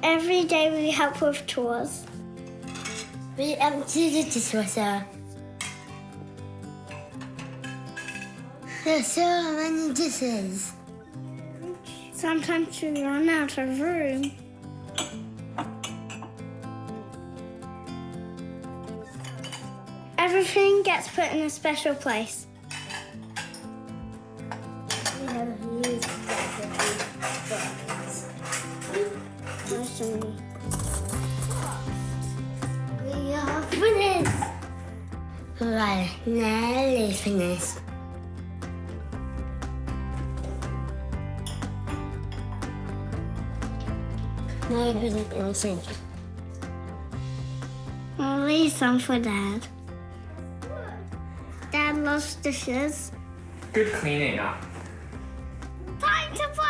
Every day we help with chores. We empty the dishwasher. There's so many dishes. Sometimes we run out of room. Everything gets put in a special place. We have used We are finished. Well, nearly finished. Now put it in the sink. I'll leave some for Dad. Dad loves dishes. Good cleaning up. Time to play!